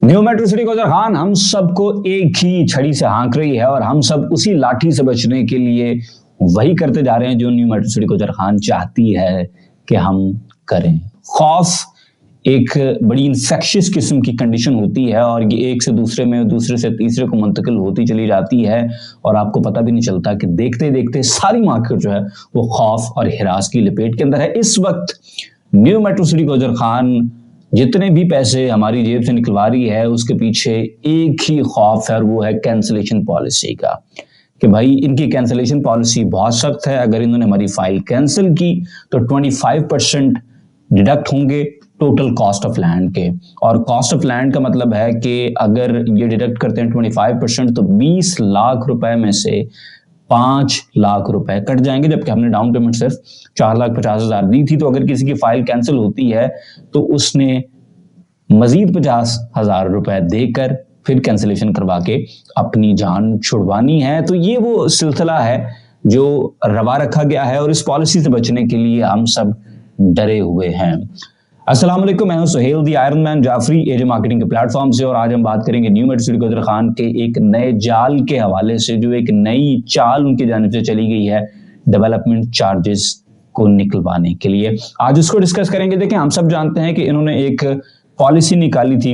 New metro city गुजर खान हम सबको एक ही छड़ी से हाँक रही है और हम सब उसी लाठी से बचने के लिए वही करते जा रहे हैं जो न्यू मेट्रो सिटी गुजर खान चाहती है कि हम करें। खौफ एक बड़ी इन्फेक्शियस किस्म की कंडीशन होती है और ये एक से दूसरे में, दूसरे से तीसरे को मुंतकिल होती चली जाती है और आपको पता भी नहीं चलता कि देखते देखते सारी मार्केट जो है वो खौफ और हिरास की लपेट के अंदर है। इस वक्त न्यू मेट्रो सिटी गुजर खान जितने भी पैसे हमारी जेब से निकलवा रही है उसके पीछे एक ही खौफ है और वो है कैंसलेशन पॉलिसी का, कि भाई इनकी कैंसलेशन पॉलिसी बहुत सख्त है। अगर इन्होंने हमारी फाइल कैंसिल की तो 25% डिडक्ट होंगे टोटल कॉस्ट ऑफ लैंड के। और कॉस्ट ऑफ लैंड का मतलब है कि अगर ये डिडक्ट करते हैं 25% तो 20 लाख रुपए में से 5 लाख रुपए कट जाएंगे, जबकि हमने डाउन पेमेंट सिर्फ 4,50,000 दी थी। तो अगर किसी की फाइल कैंसिल होती है तो उसने मजीद 50,000 रुपए देकर फिर कैंसिलेशन करवा के अपनी जान छुड़वानी है। तो ये वो सिलसिला है जो रवा रखा गया है और इस पॉलिसी से बचने के लिए हम सब डरे हुए हैं। अस्सलाम वालेकुम, मैं हूं सुहेल दी आयरन मैन जाफरी एजे मार्केटिंग के प्लेटफॉर्म से और आज हम बात करेंगे न्यू मेट्रो सिटी गुजर खान के एक नए जाल के हवाले से, जो एक नई चाल उनकी जानिब से चली गई है डेवलपमेंट चार्जेस को निकलवाने के लिए। आज उसको डिस्कस करेंगे। देखिए, हम सब जानते हैं कि इन्होंने एक पॉलिसी निकाली थी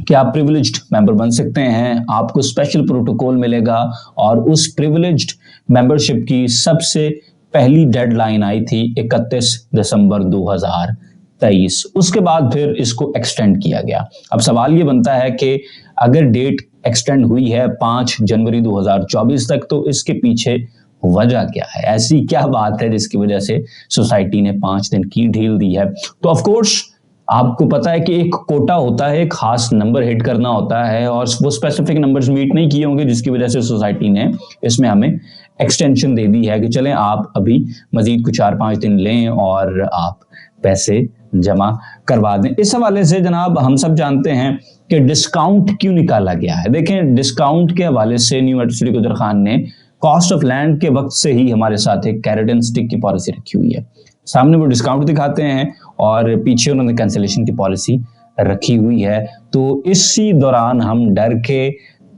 कि आप प्रिविलेज्ड मेंबर बन सकते हैं, आपको स्पेशल प्रोटोकॉल मिलेगा और उस प्रिविलेज्ड मेंबरशिप की सबसे पहली डेडलाइन आई थी 31 दिसंबर 2023। उसके बाद फिर इसको एक्सटेंड किया गया। अब सवाल ये बनता है कि अगर डेट एक्सटेंड हुई है 5 जनवरी 2024 तक तो इसके पीछे वजह क्या है? ऐसी क्या बात है जिसकी वजह से सोसाइटी ने 5 दिन की ढील दी है? तो ऑफ कोर्स आपको पता है कि एक कोटा होता है, एक खास नंबर हिट करना होता है और वो स्पेसिफिक नंबर्स मीट नहीं किए होंगे, जिसकी वजह से सोसाइटी ने इसमें हमें एक्सटेंशन दे दी है कि चलें आप अभी मजीद कुछ 4-5 दिन लें और आप पैसे जमा करवा दें। इस हवाले से जनाब हम सब जानते हैं कि डिस्काउंट क्यों निकाला गया है। देखें, डिस्काउंट के हवाले से न्यू मेट्रो सिटी गुजर खान ने कॉस्ट ऑफ लैंड के वक्त से ही हमारे साथ एक कैरेट एंड स्टिक की पॉलिसी रखी हुई है। सामने वो डिस्काउंट दिखाते हैं और पीछे उन्होंने कैंसिलेशन की पॉलिसी रखी हुई है। तो इसी दौरान हम डर के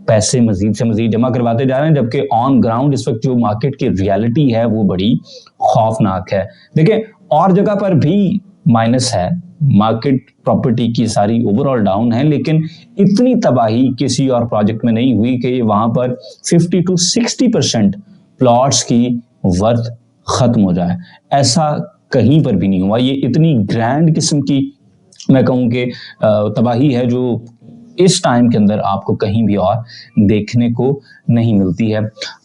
पैसे मजीद से मजीद जमा करवाते जा रहे हैं, जबकि ऑन ग्राउंड इस वक्त जो मार्केट की रियलिटी है वो बड़ी खौफनाक है। देखिए, और जगह पर भी माइनस है, मार्केट प्रॉपर्टी की सारी ओवरऑल डाउन है, लेकिन इतनी तबाही किसी और प्रोजेक्ट में नहीं हुई कि वहां पर 50 to 60% प्लॉट्स की वर्थ खत्म हो जाए। ऐसा कहीं पर भी नहीं हुआ। ये इतनी ग्रैंड किस्म की मैं कहूं कि तबाही है जो इस टाइम के अंदर आपको कहीं भी और देखने को नहीं मिलती है।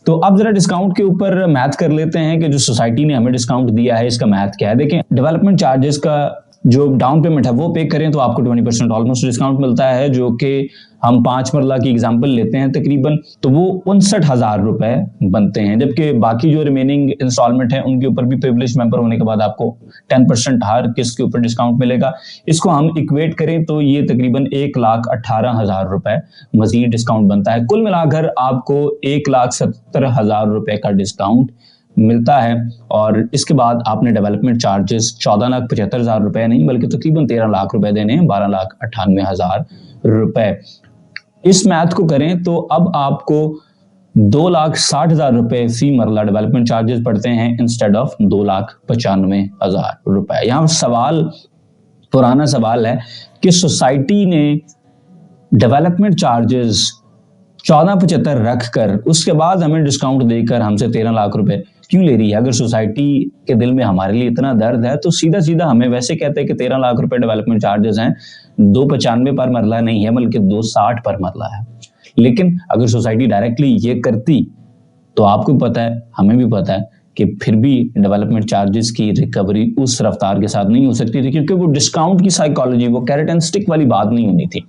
तो अब जरा डिस्काउंट के ऊपर मैथ कर लेते हैं कि जो सोसाइटी ने हमें डिस्काउंट दिया है इसका मैथ क्या है। देखें, डेवलपमेंट चार्जेस का जो डाउन पेमेंट है वो पे करें तो आपको 20% ऑलमोस्ट डिस्काउंट मिलता है, जो कि हम 5 मरला की एग्जांपल लेते हैं तकरीबन, तो वो 59,000 रुपए बनते हैं। जबकि बाकी जो रिमेनिंग इंस्टॉलमेंट है उनके ऊपर भी प्रिविलेज मेंबर होने के बाद आपको 10% हर किस्त के ऊपर डिस्काउंट मिलेगा। इसको हम इक्वेट करें तो ये तकरीबन 1,18,000 रुपए मजीद डिस्काउंट बनता है। कुल मिलाकर आपको 1,70,000 रुपए का डिस्काउंट मिलता है और इसके बाद आपने डेवलपमेंट चार्जेस 14,75,000 रुपए नहीं बल्कि तकरीबन 13 लाख रुपए देने हैं, 12,98,000 रुपए। इस मैथ को करें तो अब आपको 2,60,000 रुपए फी मरला डेवलपमेंट चार्जेस पड़ते हैं इंस्टेड ऑफ 2,95,000 रुपए। यहाँ सवाल पुराना सवाल है कि सोसाइटी ने डेवलपमेंट चार्जेस 14,75 रखकर उसके बाद हमें डिस्काउंट देकर हमसे 13 लाख रुपए क्यों ले रही है? अगर सोसाइटी के दिल में हमारे लिए इतना दर्द है तो सीधा सीधा हमें वैसे कहते हैं कि 13 लाख रुपए डेवलपमेंट चार्जेस हैं, 295 पर मरला नहीं है बल्कि 260 पर मरला है। लेकिन अगर सोसाइटी डायरेक्टली ये करती तो आपको पता है, हमें भी पता है कि फिर भी डेवलपमेंट चार्जेस की रिकवरी उस रफ्तार के साथ नहीं हो सकती थी, क्योंकि वो डिस्काउंट की साइकोलॉजी, वो कैरेट एंड स्टिक वाली बात नहीं होनी थी।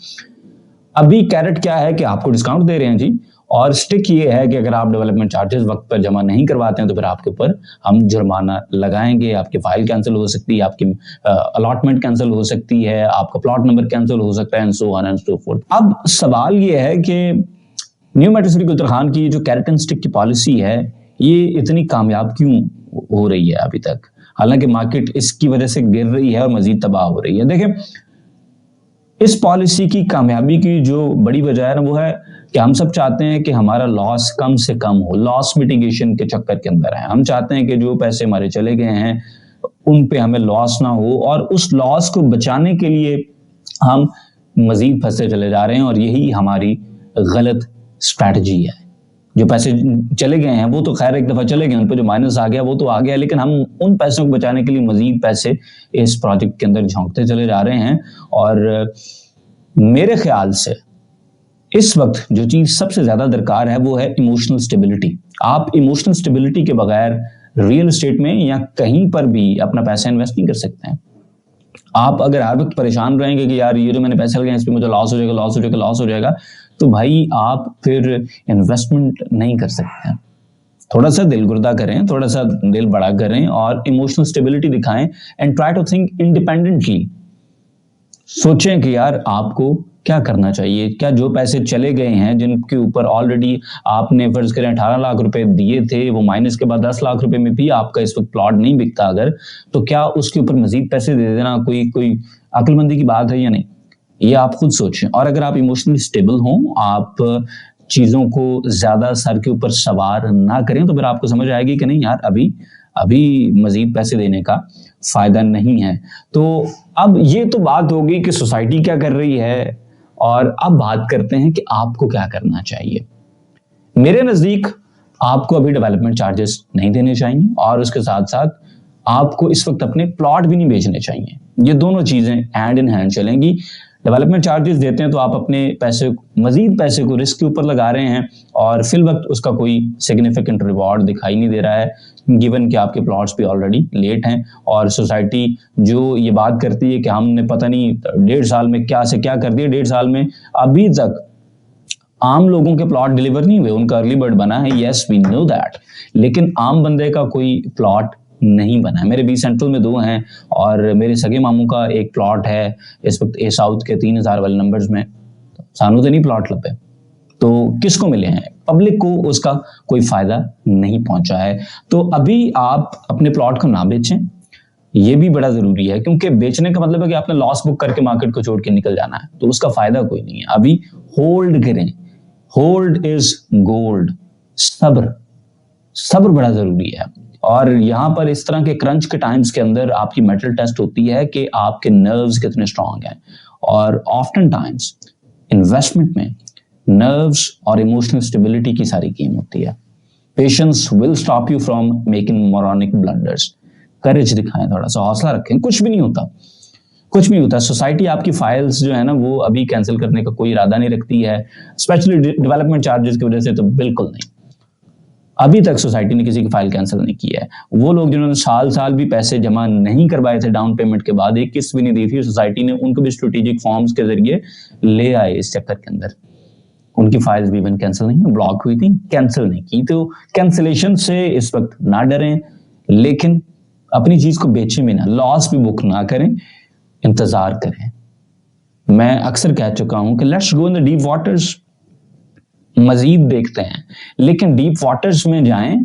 अभी कैरेट क्या है कि आपको डिस्काउंट दे रहे हैं जी, और स्टिक ये है कि अगर आप डेवलपमेंट चार्जेस वक्त पर जमा नहीं करवाते हैं तो फिर आपके ऊपर हम जुर्माना लगाएंगे, आपकी फाइल कैंसिल हो सकती है, आपकी अलॉटमेंट कैंसिल हो सकती है, आपका प्लॉट नंबर कैंसिल हो सकता है and so on and so fourth. अब सवाल ये है कि न्यू मेट्रो सिटी गुजर खान की जो कैरेट एंड स्टिक की पॉलिसी है ये इतनी कामयाब क्यों हो रही है अभी तक, हालांकि मार्केट इसकी वजह से गिर रही है और मजीद तबाह हो रही है। देखें, इस पॉलिसी की कामयाबी की जो बड़ी वजह है ना वो है कि हम सब चाहते हैं कि हमारा लॉस कम से कम हो, लॉस मिटिगेशन के चक्कर के अंदर है। हम चाहते हैं कि जो पैसे हमारे चले गए हैं उन पे हमें लॉस ना हो, और उस लॉस को बचाने के लिए हम मजीद फंसते चले जा रहे हैं, और यही हमारी गलत स्ट्रैटेजी है। जो पैसे चले गए हैं वो तो खैर एक दफा चले गए, उन पर जो माइनस आ गया वो तो आ गया, लेकिन हम उन पैसों को बचाने के लिए मजीद पैसे इस प्रोजेक्ट के अंदर झोंकते चले जा रहे हैं। और मेरे ख्याल से इस वक्त जो चीज सबसे ज्यादा दरकार है वो है इमोशनल स्टेबिलिटी। आप इमोशनल स्टेबिलिटी के बगैर रियल एस्टेट में या कहीं पर भी अपना पैसा इन्वेस्ट नहीं कर सकते हैं। आप अगर हर वक्त परेशान रहेंगे कि यार ये जो मैंने पैसे लगाए इस पे मुझे लॉस हो जाएगा, लॉस हो जाएगा, लॉस हो जाएगा, तो भाई आप फिर इन्वेस्टमेंट नहीं कर सकते हैं। थोड़ा सा दिल गुर्दा करें, थोड़ा सा दिल बड़ा करें और इमोशनल स्टेबिलिटी दिखाएं and try to think independently. सोचें कि यार आपको क्या करना चाहिए। क्या जो पैसे चले गए हैं जिनके ऊपर ऑलरेडी आपने फर्ज करें 18 लाख रुपए दिए थे, वो माइनस के बाद 10 लाख रुपए में भी आपका इस वक्त प्लॉट नहीं बिकता अगर, तो क्या उसके ऊपर मजीद पैसे दे देना कोई अक्लमंदी की बात है या नहीं, ये आप खुद सोचें। और अगर आप इमोशनली स्टेबल हों, आप चीज़ों को ज़्यादा सर के ऊपर सवार ना करें, तो फिर आपको समझ आएगी कि नहीं यार अभी मजीद पैसे देने का फायदा नहीं है। तो अब ये तो बात होगी कि सोसाइटी क्या कर रही है, और अब बात करते हैं कि आपको क्या करना चाहिए। मेरे नजदीक आपको अभी डेवलपमेंट चार्जेस नहीं देने चाहिए, और उसके साथ साथ आपको इस वक्त अपने प्लॉट भी नहीं बेचने चाहिए। ये दोनों चीजें हैंड इन हैंड चलेंगी। डेवलपमेंट चार्जेस देते हैं तो आप अपने मजीद पैसे को रिस्क के ऊपर लगा रहे हैं, और फिल वक्त उसका कोई सिग्निफिकेंट रिवॉर्ड दिखाई नहीं दे रहा है, गिवन कि आपके प्लॉट्स भी ऑलरेडी लेट हैं। और सोसाइटी जो ये बात करती है कि हमने पता नहीं 1.5 साल में क्या से क्या कर दिया, 1.5 साल में अभी तक आम लोगों के प्लॉट डिलीवर नहीं हुए। उनका अर्ली बर्ड बना है, यस वी नो दैट, लेकिन आम बंदे का कोई प्लॉट नहीं बना है। मेरे बी सेंट्रल में 2 हैं, और मेरे सगे मामू का एक प्लॉट है इस वक्त ए साउथ के 3000 वाले नंबर्स में। सानू तो नहीं प्लॉट लपे, तो किसको मिले हैं? पब्लिक को उसका कोई फायदा नहीं पहुंचा है। तो अभी आप अपने प्लॉट को ना बेचें, ये भी बड़ा जरूरी है, क्योंकि बेचने का मतलब है कि आपने लॉस बुक करके मार्केट को छोड़ के निकल जाना है, तो उसका फायदा कोई नहीं है। अभी होल्ड करें, होल्ड इज गोल्ड। सब्र बड़ा जरूरी है। और यहाँ पर इस तरह के क्रंच के टाइम्स के अंदर आपकी मेंटल टेस्ट होती है कि आपके नर्व्स कितने स्ट्रांग हैं। और ऑफ्टन टाइम्स इन्वेस्टमेंट में नर्व्स और इमोशनल स्टेबिलिटी की सारी गेम होती है। Patience will stop you from making moronic blunders. Courage दिखाएं, थोड़ा सा हौसला रखें, कुछ भी नहीं होता। सोसाइटी आपकी फाइल्स जो है ना वो अभी कैंसिल करने का कोई इरादा नहीं रखती है, स्पेशली डेवलपमेंट चार्जेस की वजह से तो बिल्कुल नहीं। अभी तक सोसाइटी ने किसी की फाइल कैंसिल नहीं की है। वो लोग जिन्होंने साल भी पैसे जमा नहीं करवाए थे डाउन पेमेंट के बाद, एक किस्त भी नहीं दी थी, सोसाइटी ने उनको भी स्ट्रेटेजिक फॉर्म्स के जरिए ले आए इस चक्कर के अंदर। उनकी फाइल्स भी इवन कैंसिल नहीं, ब्लॉक हुई थी, कैंसिल नहीं की। तो कैंसिलेशन से इस वक्त ना डरें, लेकिन अपनी चीज को बेचें भी ना, लॉस भी बुक ना करें, इंतजार करें। मैं अक्सर कह चुका हूं कि let's go in the deep waters, मजीद देखते हैं, लेकिन डीप वाटर्स में जाएं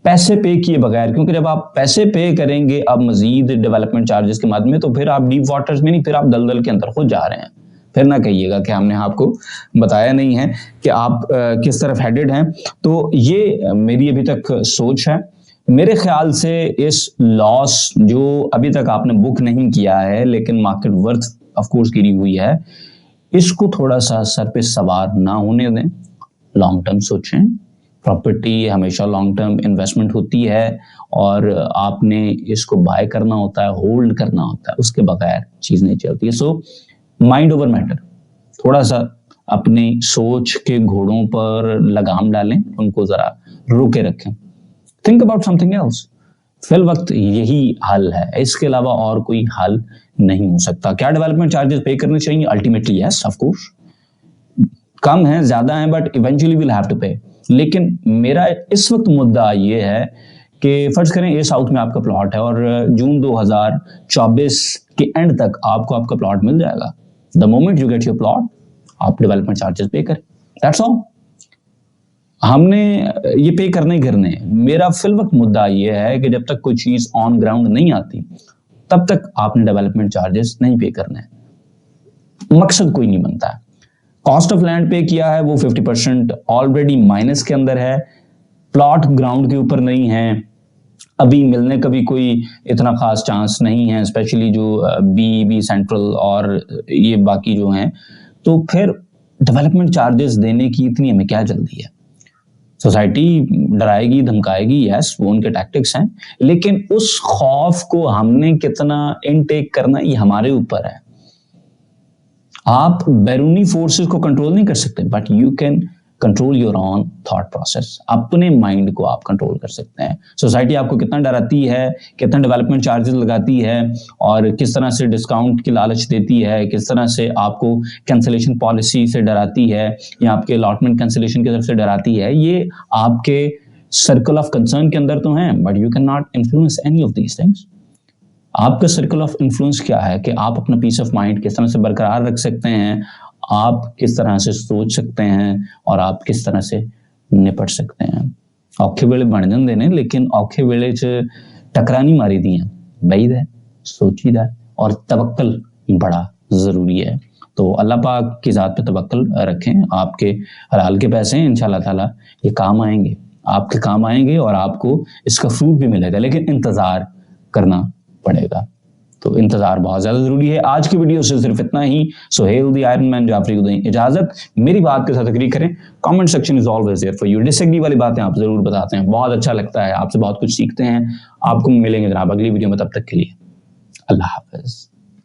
पैसे पे किए बगैर, क्योंकि जब आप पैसे पे करेंगे अब मजीद डेवलपमेंट चार्जेस के माध्यम में, तो फिर आप डीप वाटर्स में नहीं, फिर आप दलदल के अंदर खुद जा रहे हैं। फिर ना कहिएगा कि हमने आपको बताया नहीं है कि आप किस तरफ हेडेड हैं। तो ये मेरी अभी तक सोच है। मेरे ख्याल से इस लॉस जो अभी तक आपने बुक नहीं किया है, लेकिन मार्केट वर्थ ऑफ कोर्स गिरी हुई है, इसको थोड़ा सा सर पे सवार ना होने दें। लॉन्ग टर्म सोचें। प्रॉपर्टी हमेशा लॉन्ग टर्म इन्वेस्टमेंट होती है, और आपने इसको बाय करना होता है, होल्ड करना होता है, उसके बगैर चीज नहीं चलती है। सो माइंड ओवर मैटर, थोड़ा सा अपनी सोच के घोड़ों पर लगाम डालें, उनको जरा रोके रखें, थिंक अबाउट समथिंग एल्स। फिल वक्त यही हल है, इसके अलावा और कोई हल नहीं हो सकता। क्या डेवलपमेंट चार्जेस पे करने चाहिए? अल्टीमेटली यस, ऑफ कोर्स, कम है ज्यादा है, but eventually will have to pay. लेकिन मेरा इस वक्त मुद्दा ये है कि फर्ज करें ए साउथ में आपका प्लॉट है, और जून 2024 के एंड तक आपको आपका प्लॉट मिल जाएगा। The moment you get your plot, आप डेवलपमेंट चार्जेस पे करें, दैट्स ऑल। हमने ये पे करने करने। मेरा फिल वक्त मुद्दा ये है कि जब तक कोई चीज ऑन ग्राउंड नहीं आती, तब तक आपने डेवलपमेंट चार्जेस नहीं पे करने। मकसद कोई नहीं बनता है। कॉस्ट ऑफ लैंड पे किया है वो 50% ऑलरेडी माइनस के अंदर है, प्लॉट ग्राउंड के ऊपर नहीं है, अभी मिलने का भी कोई इतना खास चांस नहीं है, स्पेशली जो बी सेंट्रल और ये बाकी जो हैं। तो फिर डेवलपमेंट चार्जेस देने की इतनी हमें क्या जल्दी है? सोसाइटी डराएगी धमकाएगी, यस वो उनके टैक्टिक्स हैं, लेकिन उस खौफ को हमने कितना इनटेक करना ये हमारे ऊपर है। आप बैरूनी फोर्सेस को कंट्रोल नहीं कर सकते, but you can control your on thought process. अपने माइंड को आप कंट्रोल कर सकते हैं। सोसाइटी आपको कितना डराती है, कितना डेवलपमेंट चार्जेस लगाती है, और किस तरह से डिस्काउंट की लालच देती है, किस तरह से आपको कैंसिलेशन पॉलिसी से डराती है या आपके अलॉटमेंट कैंसिलेशन की तरफ से डराती है, ये आपके सर्कल ऑफ कंसर्न के अंदर तो हैं, but you can not influence any of these things. आपका सर्कल ऑफ इन्फ्लुएंस क्या है कि आप अपना पीस ऑफ माइंड किस तरह से बरकरार रख सकते हैं, आप किस तरह से सोच सकते हैं और आप किस तरह से निपट सकते हैं। औखे वेले बन जाते हैं, लेकिन औखे वेले च टकरा नहीं मारी दी है, बहीदा है, सोचीदा है, और तवक्कल बड़ा ज़रूरी है। तो अल्लाह पाक की ज़ात पे तवक्कल रखें। आपके हलाल के पैसे हैं, इंशाल्लाह ताला ये काम आएंगे, आपके काम आएंगे और आपको इसका फ्रूट भी मिलेगा, लेकिन इंतज़ार करना पड़ेगा। तो इंतजार बहुत ज्यादा जरूरी है। आज की वीडियो से सिर्फ इतना ही। Sohail the iron man Jafri को दें इजाजत। मेरी बात के साथ एग्री करें, comment section is always there for you. Disagree वाली बातें आप जरूर बताते हैं, बहुत अच्छा लगता है, आपसे बहुत कुछ सीखते हैं। आपको मिलेंगे जनाब अगली वीडियो में, तब तक के लिए अल्लाह हाफिज।